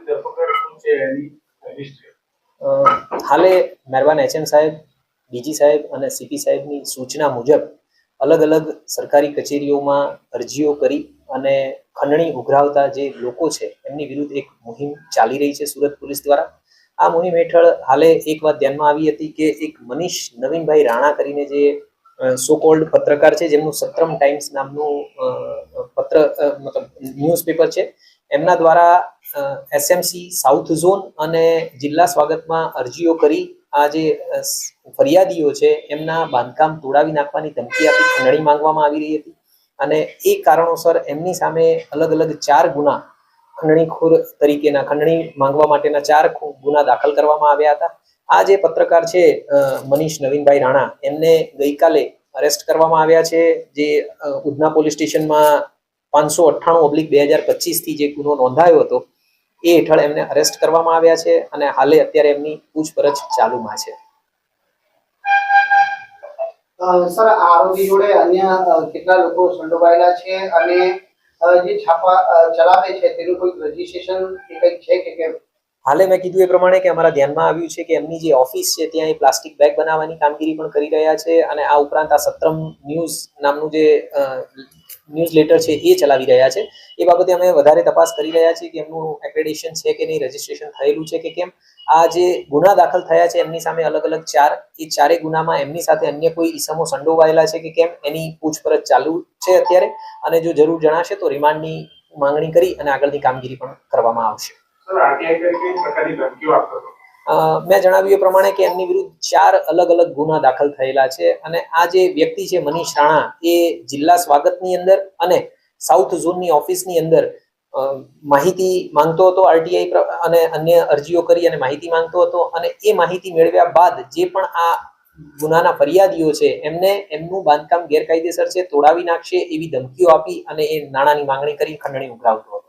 ધરપકડ શું છે એની હિસ્ટ્રી? હાલે મહેરબાન એચએમ સાહેબ, ડીજી સાહેબ અને સીપી સાહેબની સૂચના મુજબ અલગ અલગ સરકારી કચેરીઓમાં અરજીઓ કરી અને ખંડણી ઉઘરાવતા જે લોકો છે એમની વિરુદ્ધ એક મુહિમ ચાલી રહી છે સુરત પોલીસ દ્વારા. આ મુહિમ હેઠળ હાલે એક વાત ધ્યાનમાં આવી હતી કે એક મનીષ નવીનભાઈ રાણા કરીને જે સો કોલ્ડ પત્રકાર છે, જેમનું સત્રમ ટાઈમ્સ નામનું મતલબ ન્યૂઝપેપર છે, એમના દ્વારા એસએમસી સાઉથ ઝોન અને જિલ્લા સ્વાગતમાં અરજીઓ કરી આ જે ફરિયાદીઓ છે એમના બાંધકામ તોડાવી નાખવાની ધમકી આપી ખંડણી માંગવામાં આવી રહી હતી. અને એ કારણોસર એમની સામે અલગ અલગ 4 ગુના ખંડણીખોર તરીકેના ખંડણી માંગવા માટેના 4 ગુના દાખલ કરવામાં આવ્યા હતા. આ જે પત્રકાર છે મનીષ નવીનભાઈ રાણા, એમને ગઈકાલે અરેસ્ટ કરવામાં આવ્યા છે. જે ઉધના પોલીસ સ્ટેશનમાં 598/2025 થી જે ગુનો નોંધાયો હતો એ હેઠળ એમને અરેસ્ટ કરવામાં આવ્યા છે અને હાલે અત્યારે એમની પૂછપરછ ચાલુમાં છે. સર, આરોપી જોડે અન્ય કેટલા લોકો સંડોવાયેલા છે અને જે છાપા ચલાવે છે તેનું કોઈ રજીસ્ટ્રેશન કે કંઈ છે કે કેમ? હાલે મેં કીધું એ પ્રમાણે કે અમારા ધ્યાનમાં આવ્યું છે કે એમની જે ઓફિસ છે ત્યાં એ પ્લાસ્ટિક બેગ બનાવવાની કામગીરી પણ કરી રહ્યા છે અને આ ઉપરાંત આ સત્રમ ન્યૂઝ નામનું જે ન્યૂઝ લેટર છે એ ચલાવી રહ્યા છે. એ બાબતે અમે વધારે તપાસ કરી રહ્યા છીએ કે એમનું એક્રેડિશન છે કે નહીં, રજીસ્ટ્રેશન થયેલું છે કે કેમ. આ જે ગુના દાખલ થયા છે એમની સામે અલગ અલગ 4 ગુનામાં એમની સાથે અન્ય કોઈ ઈસમો સંડોવાયેલા છે કે કેમ એની પૂછપરછ ચાલુ છે અત્યારે. અને જો જરૂર જણાશે તો રિમાન્ડની માંગણી કરી અને આગળની કામગીરી પણ કરવામાં આવશે. મેં જણાવ્યું એ પ્રમાણે કે એમની વિરુદ્ધ 4 અલગ અલગ ગુના દાખલ થયેલા છે અને આ જે વ્યક્તિ છે મનીષ રાણા એ જિલ્લા સ્વાગતની અંદર અને સાઉથ ઝોનની ઓફિસની અંદર માહિતી માંગતો હતો આરટીઆઈ અને અન્ય અરજીઓ કરી અને માહિતી માંગતો હતો અને એ માહિતી મેળવ્યા બાદ જે પણ આ ગુનાના ફરિયાદીઓ છે એમને એમનું બાંધકામ ગેરકાયદેસર છે, તોડાવી નાખશે એવી ધમકીઓ આપી અને એ નાણાંની માંગણી કરી ખંડણી ઉઘરાવતો હતો.